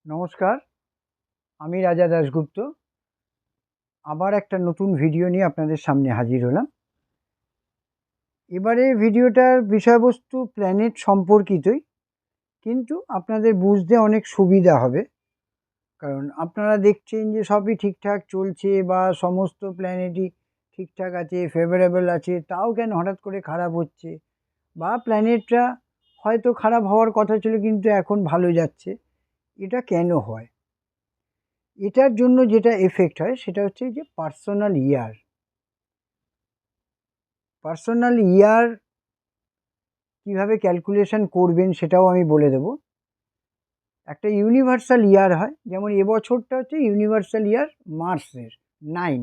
নমস্কার, আমি রাজা দাশগুপ্ত। আবার একটা নতুন ভিডিও নিয়ে আপনাদের সামনে হাজির হলাম। এবারে ভিডিওটার বিষয়বস্তু প্ল্যানেট সম্পর্কিতই, কিন্তু আপনাদের বুঝতে অনেক সুবিধা হবে। কারণ আপনারা দেখছেন যে সবই ঠিকঠাক চলছে বা সমস্ত প্ল্যানেটই ঠিকঠাক আছে, ফেভারেবল আছে, তাও কেন হঠাৎ করে খারাপ হচ্ছে, বা প্ল্যানেটটা হয়তো খারাপ হওয়ার কথা ছিল কিন্তু এখন ভালো যাচ্ছে, এটা কেন হয়? এটার জন্য যেটা এফেক্ট হয় সেটা হচ্ছে যে পার্সোনাল ইয়ার কীভাবে ক্যালকুলেশন করবেন সেটাও আমি বলে দেব। একটা ইউনিভার্সাল ইয়ার হয়, যেমন এবছরটা হচ্ছে ইউনিভার্সাল ইয়ার মার্সের 9,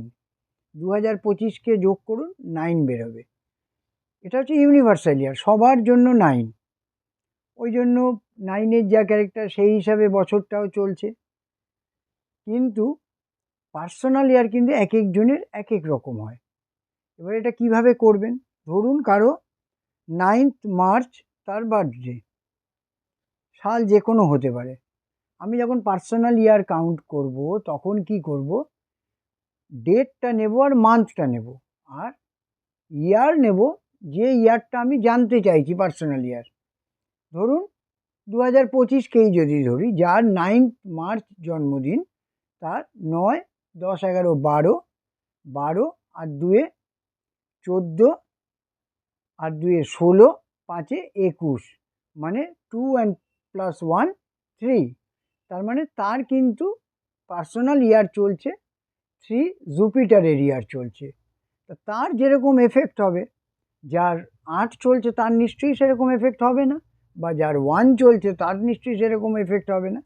2025কে যোগ করুন 9 বেরোবে। এটা হচ্ছে ইউনিভার্সাল ইয়ার, সবার জন্য 9, ওই জন্য 9-এর যা ক্যারেক্টার সেই হিসাবে বছরটাও চলছে। কিন্তু পার্সোনাল ইয়ার কিন্তু এক একজনের এক এক রকম হয়। এবার এটা কিভাবে করবেন? ধরুন কারো 9th মার্চ তার বার্থডে, সাল যে কোনো হতে পারে। আমি যখন পার্সোনাল ইয়ার কাউন্ট করব তখন কি করব, ডেটটা নেব আর মান্থটা নেব, আর ইয়ার নেব যে ইয়ারটা আমি জানতে চাইছি পার্সোনাল ইয়ার। ধরুন 2025কেই যদি ধরি, যার 9th মার্চ জন্মদিন, তার 9, 10, 11, 12, 12 আর 2 14 আর 2 16, 5 21, মানে 2 and plus 1 3। তার মানে তার কিন্তু পার্সোনাল ইয়ার চলছে 3, জুপিটারের ইয়ার চলছে। তা তার যেরকম এফেক্ট হবে, যার 8 চলছে তার নিশ্চয়ই সেরকম এফেক্ট হবে না, বা যার 1 চলছে তার নিশ্চয়ই সেরকম এফেক্ট হবে না।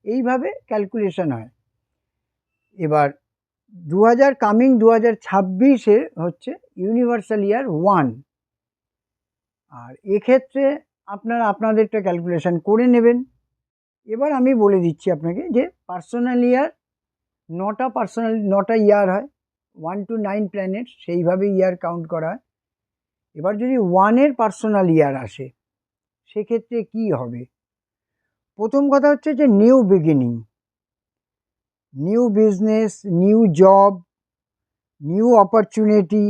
এইভাবে ক্যালকুলেশন হয়। এবার 2026 হচ্ছে ইউনিভার্সাল ইয়ার 1, আর এক্ষেত্রে আপনারা আপনাদেরটা ক্যালকুলেশন করে নেবেন। এবার আমি বলে দিচ্ছি আপনাকে যে পার্সোনাল ইয়ার 9টা ইয়ার হয়, 1 to 9 প্ল্যানেট, সেইভাবে ইয়ার কাউন্ট করা হয়। এবার যদি 1-এর পার্সোনাল ইয়ার আসে, সেক্ষেত্রে কি হবে? প্রথম কথা হচ্ছে যে new beginning, new business, new job, new opportunity,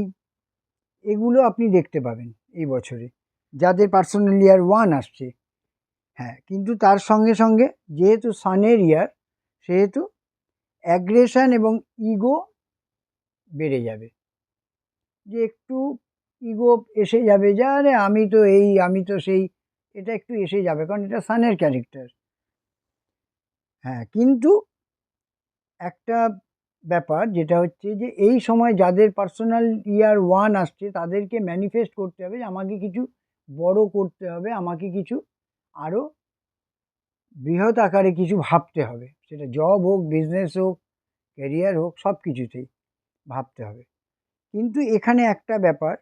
এগুলো আপনি দেখতে পাবেন এই বছরে যাদের পার্সোনাল ইয়ার 1 আসছে। হ্যাঁ, কিন্তু তার সঙ্গে সঙ্গে যেহেতু সানের ইয়ার, সেহেতু অ্যাগ্রেশন এবং ইগো বেড়ে যাবে, যে একটু ইগো এসে যাবে, যে আরে আমি তো এই, আমি তো সেই, এটা একটু এসে যাবে, কারণ এটা সানের ক্যারেক্টার। হ্যাঁ, কিন্তু একটা ব্যাপার যেটা হচ্ছে যে এই সময় যাদের পার্সোনাল ইয়ার 1 আসছে তাদেরকে ম্যানিফেস্ট করতে হবে যে আমাকে কিছু বড় করতে হবে, আমাকে কিছু আরও বৃহৎ আকারে কিছু ভাবতে হবে, সেটা জব হোক, বিজনেস হোক, ক্যারিয়ার হোক, সব কিছুতেই ভাবতে হবে। কিন্তু এখানে একটা ব্যাপার,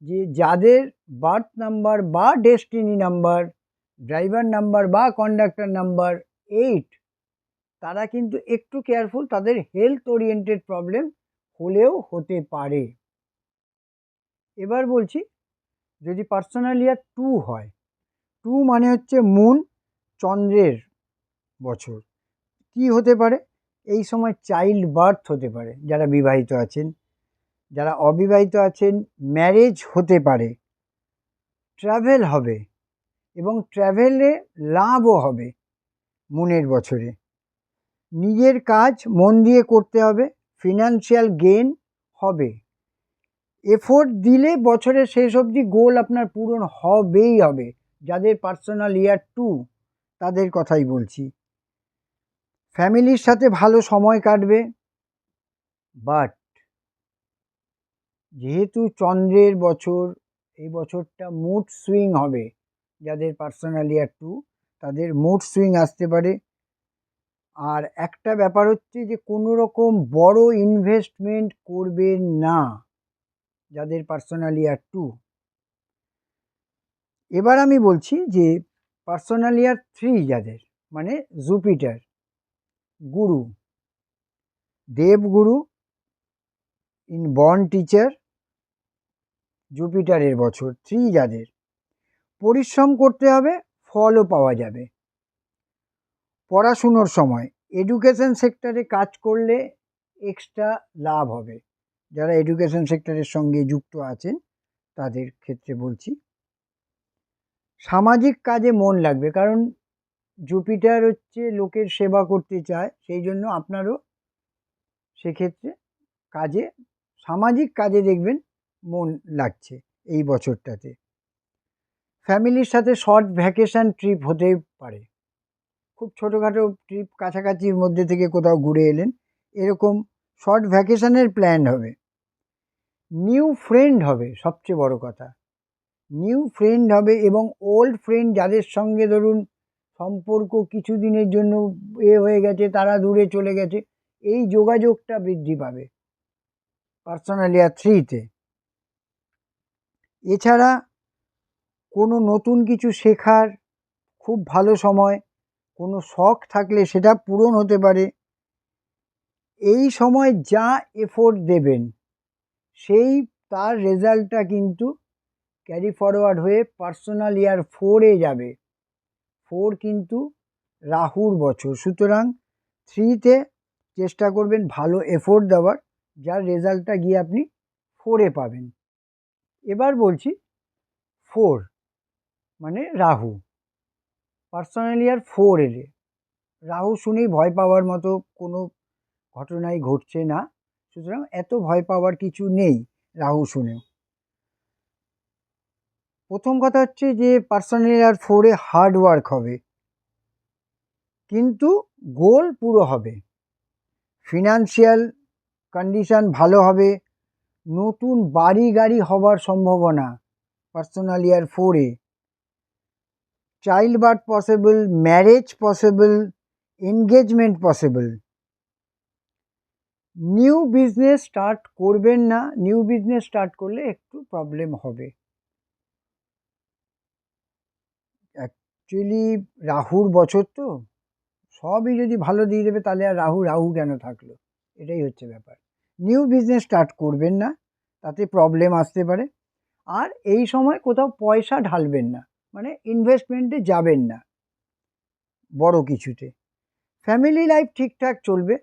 যে যাদের বার্থ নাম্বার বা ডেস্টিনি নাম্বার, ড্রাইভার নাম্বার বা কন্ডাক্টর নাম্বার 8, তারা কিন্তু একটু কেয়ারফুল, তাদের হেলথ ওরিয়েন্টেড প্রবলেম হলেও হতে পারে। এবার বলছি, যদি পার্সোনাল ইয়ার 2 হয়, 2 মানে হচ্ছে মুন, চন্দ্রের বছর, কি হতে পারে? এই সময় চাইল্ড বার্থ হতে পারে, যারা বিবাহিত আছেন, যারা অবিবাহিত আছেন ম্যারেজ হতে পারে, ট্রাভেল হবে, এবং ট্রাভেলে লাভও হবে মুনের বছরে। নিজের কাজ মন দিয়ে করতে হবে, ফিনান্সিয়াল গেইন হবে, এফোর্ট দিলে বছরের শেষ অবধি গোল আপনার পূরণ হবেই হবে। যাদের পার্সোনাল ইয়ার 2, তাদের কথাই বলছি। ফ্যামিলির সাথে ভালো সময় কাটবে, বাট যেহেতু চন্দ্রের বছর, এই বছরটা মুড সুইং হবে। যাদের পার্সোনাল ইয়ার 2, তাদের মুড সুইং আসতে পারে। আর একটা ব্যাপার হচ্ছে যে কোনো রকম বড় ইনভেস্টমেন্ট করবেন না যাদের পার্সোনাল ইয়ার 2। এবার আমি বলছি যে পার্সোনাল ইয়ার 3 যাদের, মানে জুপিটার, গুরু, দেবগুরু ইন বর্ন টিচার, জুপিটারের বছর 3 যাদের, পরিশ্রম করতে হবে, ফলও পাওয়া যাবে। পড়াশুনোর সময় এডুকেশন সেক্টরে কাজ করলে এক্সট্রা লাভ হবে। যারা এডুকেশন সেক্টরের সঙ্গে যুক্ত আছেন তাদের ক্ষেত্রে বলছি। সামাজিক কাজে মন লাগবে, কারণ জুপিটার হচ্ছে লোকের সেবা করতে চায়, সেই জন্য আপনারও সেক্ষেত্রে কাজে, সামাজিক কাজে দেখবেন মন লাগছে এই বছরটাতে। ফ্যামিলির সাথে শর্ট ভ্যাকেশন ট্রিপ হতে পারে, খুব ছোটোখাটো ট্রিপ, কাছাকাছির মধ্যে থেকে কোথাও ঘুরে এলেন, এরকম শর্ট ভ্যাকেশনের প্ল্যান হবে। নিউ ফ্রেন্ড হবে, সবচেয়ে বড় কথা, নিউ ফ্রেন্ড হবে, এবং ওল্ড ফ্রেন্ড যাদের সঙ্গে ধরুন সম্পর্ক কিছুদিনের জন্য হয়ে গেছে, তারা দূরে চলে গেছে, এই যোগাযোগটা বৃদ্ধি পাবে পার্সোনাল ইয়ার 3-তে। এছাড়া কোনো নতুন কিছু শেখার খুব ভালো সময়, কোনো শখ থাকলে সেটা পূরণ হতে পারে। এই সময় যা এফোর্ট দেবেন সেই তার রেজাল্টটা কিন্তু ক্যারি ফরওয়ার্ড হয়ে পার্সোনাল ইয়ার 4-এ যাবে। 4 কিন্তু রাহুর বছর, সুতরাং 3-তে চেষ্টা করবেন ভালো এফোর্ট দেওয়ার, যার রেজাল্টটা গিয়ে আপনি 4-এ পাবেন। এবার বলছি 4 মানে রাহু, পার্সোনাল ইয়ার 4 এলে রাহু শুনেই ভয় পাওয়ার মতো কোনো ঘটনাই ঘটছে না, সুতরাং এত ভয় পাওয়ার কিছু নেই রাহু শুনেও। প্রথম কথা হচ্ছে যে পার্সোনাল ইয়ার 4-এ হার্ড ওয়ার্ক হবে, কিন্তু গোল পুরো হবে। ফিনান্সিয়াল কন্ডিশন ভালো হবে, নতুন বাড়ি গাড়ি হবার সম্ভাবনা পার্সোনাল ইয়ার 4-এ, child birth possible, marriage possible, engagement possible. New business start করবেন না, নিউ বিজনেস স্টার্ট করলে একটু প্রবলেম হবে। অ্যাকচুয়ালি রাহুর বছর তো, সবই যদি ভালো দিয়ে দেবে তাহলে আর রাহু রাহু কেন থাকলো, এটাই হচ্ছে ব্যাপার। নিউ বিজনেস স্টার্ট করবেন না, তাতে প্রবলেম আসতে পারে। আর এই সময় কোথাও পয়সা ঢালবেন না, মানে ইনভেস্টমেন্টে যাবেন না বড় কিছুতে। ফ্যামিলি লাইফ ঠিকঠাক চলবে,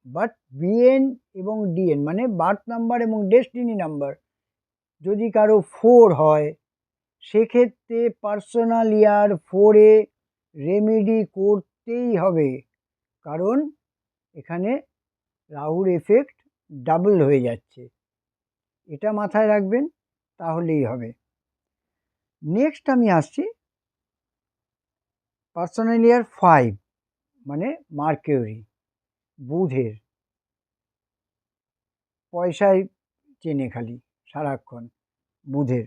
বাট বিএন এবং ডিএন মানে বার্থ নাম্বার এবং ডেস্টিনি নাম্বার যদি কারো 4 হয়, সেক্ষেত্রে পার্সোনাল ইয়ার 4-এ রেমেডি করতেই হবে, কারণ এখানে রাহুর এফেক্ট ডাবল হয়ে যাচ্ছে, এটা মাথায় রাখবেন, তাহলেই হবে। নেক্সট আমি আসছি পার্সোনাল ইয়ার 5 মানে মার্কিউরি, বুধের। পয়সায় চেনে খালি সারাক্ষণ, বুধের।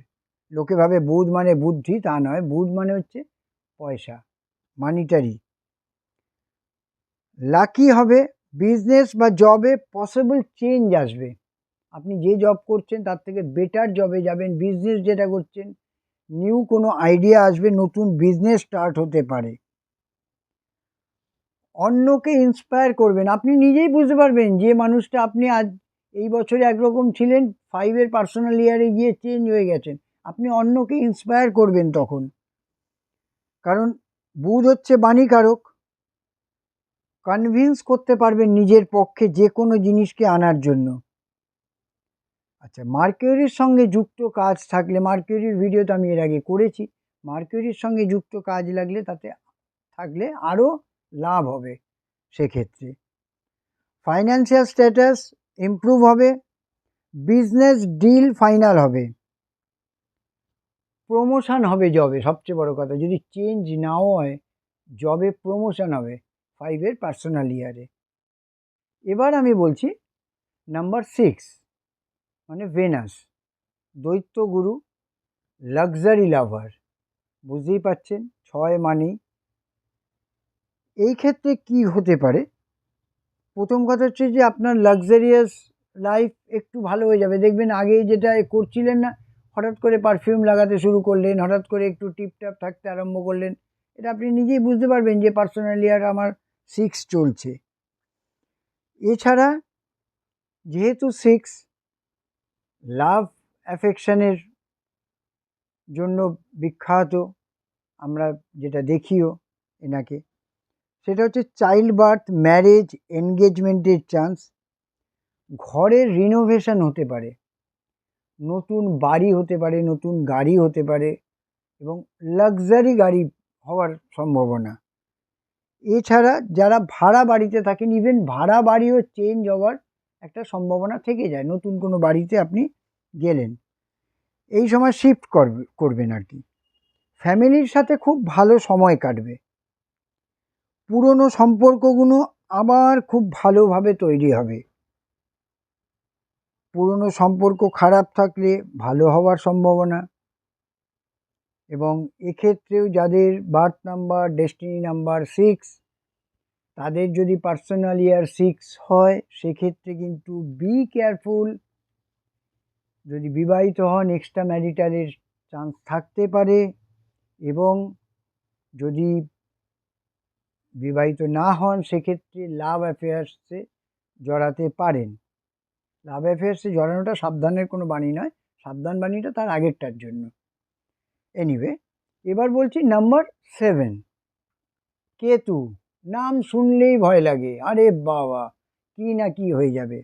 লোকে ভাবে বুধ মানে বুদ্ধি, তা নয়, বুধ মানে হচ্ছে পয়সা, মানিটারি। লাকি হবে, বিজনেস বা জবে পসিবল চেঞ্জ আসবে, আপনি যে জব করছেন তার থেকে বেটার জবে যাবেন, বিজনেস যেটা করছেন নিউ কোনো আইডিয়া আসবে, নতুন বিজনেস স্টার্ট হতে পারে। অন্যকে ইন্সপায়ার করবেন, আপনি নিজেই বুঝতে পারবেন যে মানুষটা আপনি আজ এই বছরে একরকম ছিলেন, 5-এর পার্সোনাল ইয়ারে গিয়ে চেঞ্জ হয়ে গেছেন, আপনি অন্যকে ইন্সপায়ার করবেন তখন, কারণ বুধ হচ্ছে বাণীকারক, কনভিন্স করতে পারবেন নিজের পক্ষে যে কোনো জিনিসকে আনার জন্য। আচ্ছা, মার্কিউরির সঙ্গে যুক্ত কাজ থাকলে, মার্কিউরির ভিডিও তো আমি এর আগে করেছি, মার্কিউরির সঙ্গে যুক্ত কাজ লাগলে তাতে থাকলে আরও লাভ হবে সেক্ষেত্রে। ফাইন্যান্সিয়াল স্ট্যাটাস ইমপ্রুভ হবে, বিজনেস ডিল ফাইনাল হবে, প্রমোশন হবে জবে, সবচেয়ে বড় কথা, যদি চেঞ্জ নাও হয় জবে প্রমোশন হবে 5-এর পার্সোনাল ইয়ারে। এবার আমি বলছি নাম্বার 6 মানে ভেনাস, দৈত্যগুরু, লাক্সারি লাভার, বুঝতেই পাচ্ছেন 6 মানেই। এই ক্ষেত্রে কি হতে পারে, প্রথম কথা হচ্ছে যে আপনার লাক্সারিয়াস লাইফ একটু ভালো হয়ে যাবে, দেখবেন আগে যেটা করছিলেন না, হঠাৎ করে পারফিউম লাগাতে শুরু করলেন, হঠাৎ করে একটু টিপটাপ থাকতে আরম্ভ করলেন, এটা আপনি নিজেই বুঝতে পারবেন যে পার্সোনাল ইয়ার আমার 6 চলছে। এছাড়া যেহেতু 6 লাভ অ্যাফেকশনের জন্য বিখ্যাত, আমরা যেটা দেখিও এনাকে, সেটা হচ্ছে চাইল্ড বার্থ, ম্যারেজ, এনগেজমেন্টের চান্স, ঘরের রিনোভেশন হতে পারে, নতুন বাড়ি হতে পারে, নতুন গাড়ি হতে পারে এবং লাক্সারি গাড়ি হওয়ার সম্ভাবনা। এছাড়া যারা ভাড়া বাড়িতে থাকেন, ইভেন ভাড়া বাড়িও চেঞ্জ হওয়ার একটা সম্ভাবনা থেকে যায়। নতুন কোনো বাড়িতে আপনি গেলেন, এই সময় শিফট করবেন আর কি। ফ্যামিলির সাথে খুব ভালো সময় কাটবে, পুরনো সম্পর্কগুলো আবার খুব ভালোভাবে তৈরি হবে। পুরনো সম্পর্ক খারাপ থাকলে ভালো হওয়ার সম্ভাবনা। এবং এক্ষেত্রেও যাদের বার্থ নাম্বার, ডেস্টিনি নাম্বার 6, তাদের যদি পার্সোনাল ইয়ার 6 হয়, সেক্ষেত্রে কিন্তু বি কেয়ারফুল। যদি বিবাহিত হন, এক্সট্রা ম্যারিটালের চান্স থাকতে পারে, এবং যদি বিবাহিত না হন সেক্ষেত্রে লাভ অ্যাফেয়ার্সে জড়াতে পারেন। লাভ অ্যাফেয়ার্সে জড়ানোটা সাবধানের কোনো বাণী নয়, সাবধান বাণীটা তার আগেরটার জন্য। এনিওয়ে, এবার বলছি নাম্বার 7, কেতু। নাম শুনলেই ভয় লাগে, আরে বাবা কি না কি হয়ে যাবে।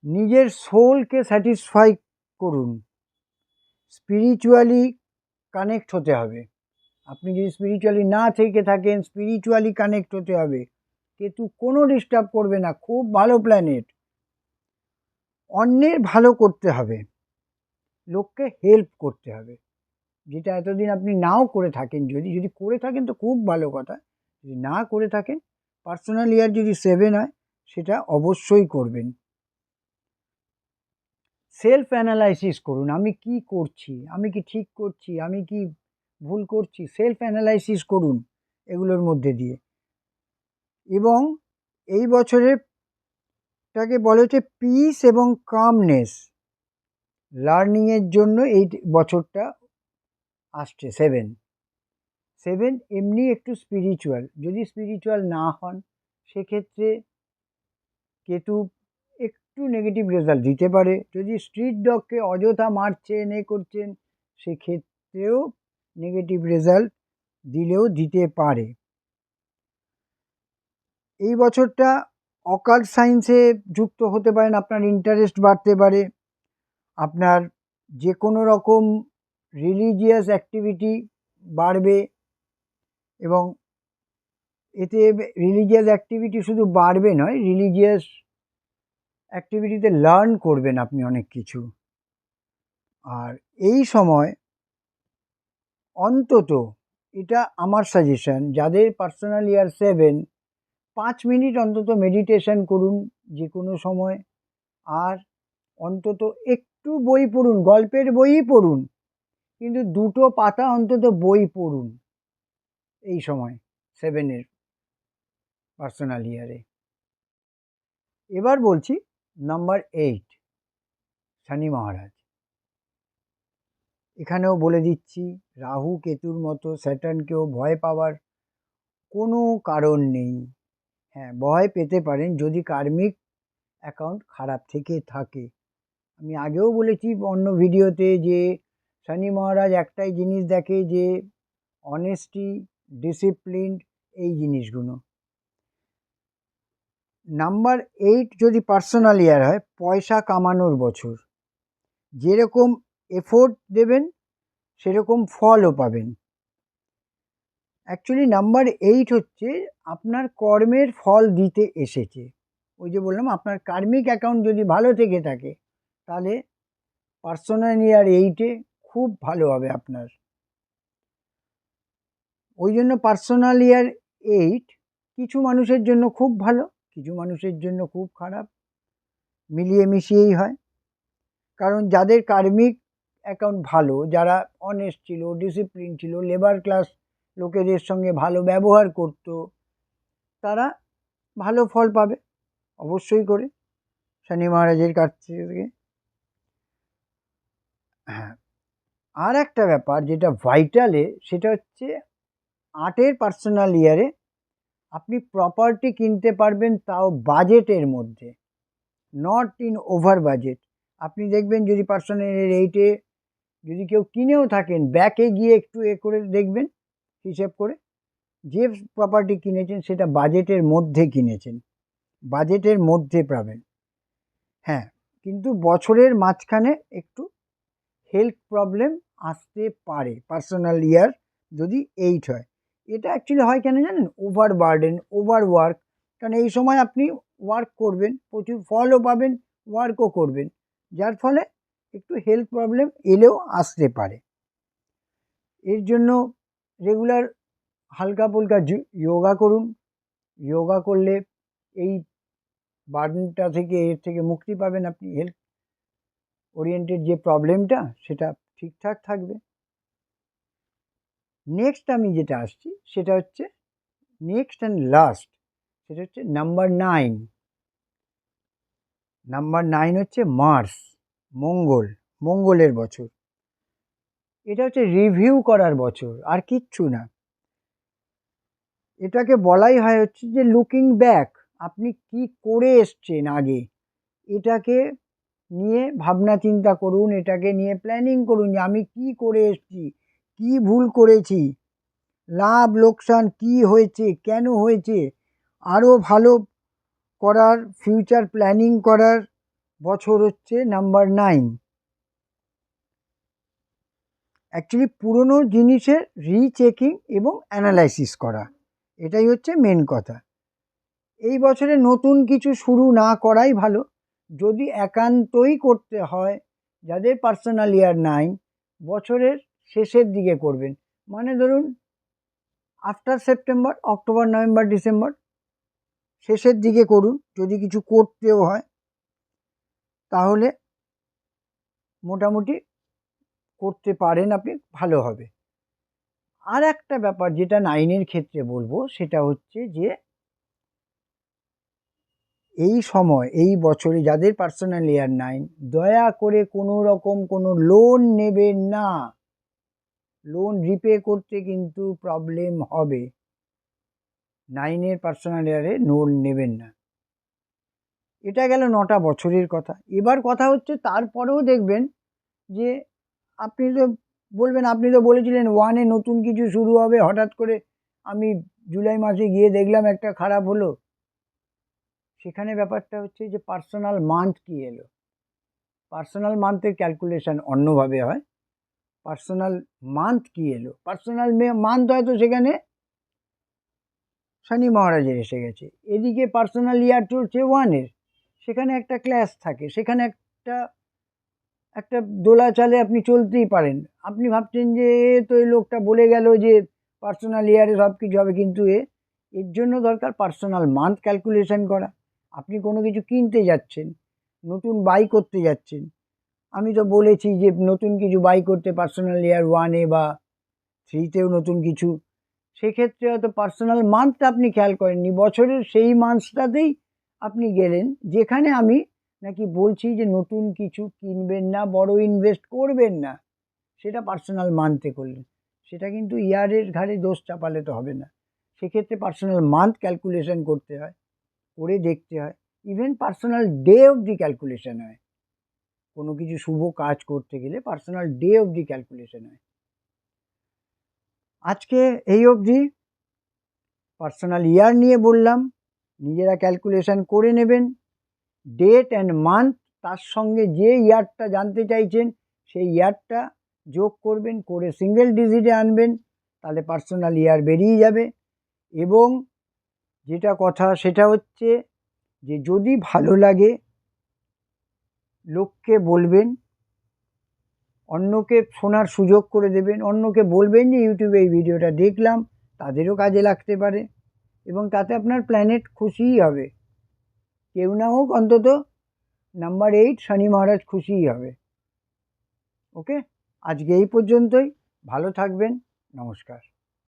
নিজের সোলকে স্যাটিসফাই করুন, স্পিরিচুয়ালি কানেক্ট হতে হবে। আপনি যদি স্পিরিচুয়ালি না থেকে থাকেন, স্পিরিচুয়ালি কানেক্ট হতে হবে। কেতু কোনো ডিস্টার্ব করবে না, খুব ভালো প্ল্যানেট। অন্যের ভালো করতে হবে, লোককে হেল্প করতে হবে, যেটা এতদিন আপনি নাও করে থাকেন। যদি করে থাকেন তো খুব ভালো কথা, যদি না করে থাকেন, পার্সোনাল ইয়ার যদি 7 হয়, সেটা অবশ্যই করবেন। সেলফ অ্যানালাইসিস করুন, আমি কি করছি, আমি কি ঠিক করছি, আমি কি ভুল করছি, সেলফ অ্যানালাইসিস করুন এগুলোর মধ্যে দিয়ে। এবং এই বছরেরটাকে বলা হচ্ছে পিস এবং কামনেস। লার্নিংয়ের জন্য এই বছরটা আসছে 7 এমনি একটু স্পিরিচুয়াল। যদি স্পিরিচুয়াল না হন, সেক্ষেত্রে কেতু একটু নেগেটিভ রেজাল্ট দিতে পারে। যদি স্ট্রিট ডগকে অযথা মারছেন, করছেন, সেক্ষেত্রেও নেগেটিভ রেজাল্ট দিতে পারে। এই বছরটা অকাল্ট সায়েন্সে যুক্ত হতে পারেন, আপনার ইন্টারেস্ট বাড়তে পারে। আপনার যে কোনো রকম রিলিজিয়াস অ্যাক্টিভিটি বাড়বে, এবং এতে রিলিজিয়াস অ্যাক্টিভিটি শুধু বাড়বে নয়, রিলিজিয়াস অ্যাক্টিভিটিতে লার্ন করবেন আপনি অনেক কিছু। আর এই সময় অন্তত, এটা আমার সাজেশন, যাদের পার্সোনাল ইয়ার 7, 5 মিনিট অন্তত মেডিটেশন করুন যে কোনো সময়। আর অন্তত একটু বই পড়ুন, গল্পের বইই পড়ুন, কিন্তু 2টো পাতা অন্তত বই পড়ুন এই সময় 7-এর পার্সোনাল ইয়ারে। এবার বলছি নাম্বার 8, শনি মহারাজ। এখানেও বলে দিচ্ছি, রাহু কেতুর মতো স্যাটার্নকেও ভয় পাওয়ার কোনো কারণ নেই। হ্যাঁ, ভয় পেতে পারেন যদি কার্মিক অ্যাকাউন্ট খারাপ থেকে থাকে। আমি আগেও বলেছি অন্য ভিডিওতে যে শনি মহারাজ একটাই জিনিস দেখে, যে অনেস্টি, ডিসিপ্লিন, এই জিনিসগুলো। নাম্বার 8 যদি পার্সোনাল ইয়ার হয়, পয়সা কামানোর বছর। যেরকম এফোর্ট দেবেন সেরকম ফলও পাবেন। অ্যাকচুয়ালি নাম্বার 8 হচ্ছে আপনার কর্মের ফল দিতে এসেছে। ওই যে বললাম, আপনার কার্মিক অ্যাকাউন্ট যদি ভালো থেকে থাকে, তাহলে পার্সোনাল ইয়ার 8-এ খুব ভালো হবে আপনার। ওই জন্য পার্সোনাল ইয়ার 8 কিছু মানুষের জন্য খুব ভালো, কিছু মানুষের জন্য খুব খারাপ, মিলিয়ে মিশিয়েই হয়। কারণ যাদের কার্মিক অ্যাকাউন্ট ভালো, যারা অনেস্ট ছিল, ডিসিপ্লিন ছিল, লেবার ক্লাস লোকেদের সঙ্গে ভালো ব্যবহার করত, তারা ভালো ফল পাবে অবশ্যই করে শনি মহারাজের কাছ থেকে। হ্যাঁ, আর একটা ব্যাপার যেটা ভাইটালে, সেটা হচ্ছে 8-এর পার্সোনাল ইয়ারে আপনি প্রপার্টি কিনতে পারবেন, তাও বাজেটের মধ্যে, নট ইন ওভার বাজেট। আপনি দেখবেন যদি পার্সোনাল ইয়ার 8-এ যদি কেউ কিনেও থাকেন, ব্যাকে গিয়ে একটু করে দেখবেন, হিসেব করে, যে প্রপার্টি কিনেছেন সেটা বাজেটের মধ্যে কিনেছেন, বাজেটের মধ্যে পাবেন। হ্যাঁ, কিন্তু বছরের মাঝখানে একটু হেলথ প্রবলেম আসতে পারে, পার্সোনাল ইয়ার যদি 8 হয়। এটা অ্যাকচুয়ালি হয় কেন জানেন? Over burden, over work. কারণ এই সময় আপনি ওয়ার্ক করবেন, প্রচুর ফলও পাবেন, ওয়ার্কও করবেন, যার ফলে একটু হেলথ প্রবলেম এলেও আসতে পারে। এর জন্য রেগুলার হালকা ফুলকা যোগা করুন। যোগা করলে এই বার্ডেনটা থেকে, এর থেকে মুক্তি পাবেন আপনি। হেলথ ওরিয়েন্টেড যে প্রবলেমটা সেটা ঠিকঠাক থাকবে। নেক্সট আমি যেটা আসছি সেটা হচ্ছে নেক্সট অ্যান্ড লাস্ট, সেটা হচ্ছে নাম্বার 9। নাম্বার 9 হচ্ছে মার্স, মঙ্গলের বছর। এটা হচ্ছে রিভিউ করার বছর, আর কিচ্ছু না। এটাকে বলাই হয় হচ্ছে যে লুকিং ব্যাক, আপনি কি করে এসছেন আগে, এটাকে নিয়ে ভাবনা চিন্তা করুন, এটাকে নিয়ে প্ল্যানিং করুন যে আমি কি করে এসছি, কি ভুল করেছি, লাভ লোকসান কি হয়েছে, কেন হয়েছে, আরও ভালো করার, ফিউচার প্ল্যানিং করার বছর হচ্ছে নাম্বার 9। অ্যাকচুয়ালি পুরনো জিনিসের রিচেকিং এবং অ্যানালাইসিস করা, এটাই হচ্ছে মেন কথা। এই বছরে নতুন কিছু শুরু না করাই ভালো। যদি একান্তই করতে হয়, যাদের পার্সোনাল ইয়ার 9, বছরের শেষের দিকে করবেন। মানে ধরুন after September, October, November, December শেষের দিকে করুন। যদি কিছু করতেও হয় তাহলে মোটামুটি করতে পারেন আপনি, ভালো হবে। আর একটা ব্যাপার যেটা 9-এর ক্ষেত্রে বলবো, সেটা হচ্ছে যে এই সময়, এই বছরে যাদের পার্সোনাল ইয়ার 9, দয়া করে কোনো রকম কোনো লোন নেবেন না। লোন রিপে করতে কিন্তু প্রবলেম হবে। 9-এর পার্সোনাল ইয়ারে লোন নেবেন না। এটা গেল 9টা বছরের কথা। এবার কথা হচ্ছে তারপরেও দেখবেন যে আপনি তো বলবেন, আপনি তো বলেছিলেন 1-এ নতুন কিছু শুরু হবে, হঠাৎ করে আমি জুলাই মাসে গিয়ে দেখলাম একটা খারাপ হলো। সেখানে ব্যাপারটা হচ্ছে যে পার্সোনাল মান্থ কি এলো। পার্সোনাল মান্থের ক্যালকুলেশন অন্যভাবে হয়। পার্সোনাল মান্থ কি এলো, পার্সোনাল মান্থ হয়তো সেখানে শনি মহারাজের এসে গেছে, এদিকে পার্সোনাল ইয়ার চলছে 1-এর, সেখানে একটা ক্ল্যাশ থাকে, সেখানে একটা দোলা চালে আপনি চলতেই পারেন। আপনি ভাবছেন যে তো এই লোকটা বলে গেল যে পার্সোনাল ইয়ারে সব কিছু হবে, কিন্তু এর জন্য দরকার পার্সোনাল মান্থ ক্যালকুলেশন করা। আপনি কোনো কিছু কিনতে যাচ্ছেন, নতুন বাই করতে যাচ্ছেন, আমি তো বলেছি যে নতুন কিছু বাই করতে পার্সোনাল ইয়ার 1-এ বা 3-তেও নতুন কিছু, সেক্ষেত্রে হয়তো পার্সোনাল মান্থটা আপনি খেয়াল করেননি, বছরের সেই মান্থটাতেই আপনি গেলেন যেখানে আমি নাকি বলছি যে নতুন কিছু কিনবেন না, বড় ইনভেস্ট করবেন না, সেটা পার্সোনাল মান্থে করলেন। সেটা কিন্তু ইয়ারের ঘাড়ে দোষ চাপালে তো হবে না। সেক্ষেত্রে পার্সোনাল মান্থ ক্যালকুলেশন করতে হয়, করে দেখতে হয়। ইভেন পার্সোনাল ডে অবধি ক্যালকুলেশন হয়। কোনো কিছু শুভ কাজ করতে গেলে পার্সোনাল ডে অবধি ক্যালকুলেশন হয়। আজকে এই অবধি পার্সোনাল ইয়ার নিয়ে বললাম, নিজেরা ক্যালকুলেশন করে নেবেন। ডেট অ্যান্ড মান্থ, তার সঙ্গে যে ইয়ারটা জানতে চাইছেন সেই ইয়ারটা যোগ করবেন, করে সিঙ্গেল ডিজিটে আনবেন, তাহলে পার্সোনাল ইয়ার বেরিয়ে যাবে। এবং যেটা কথা সেটা হচ্ছে যে যদি ভালো লাগে লোককে বলবেন, অন্যকে শোনার সুযোগ করে দেবেন, অন্যকে বলবেন যে ইউটিউবে এই ভিডিওটা দেখলাম, তাদেরও কাজে লাগতে পারে, এবং তাতে আপনার প্ল্যানেট খুশিই হবে। কেউ না হোক অন্তত নাম্বার 8 শনি মহারাজ খুশিই হবে। ওকে, আজকে এই পর্যন্তই। ভালো থাকবেন, নমস্কার।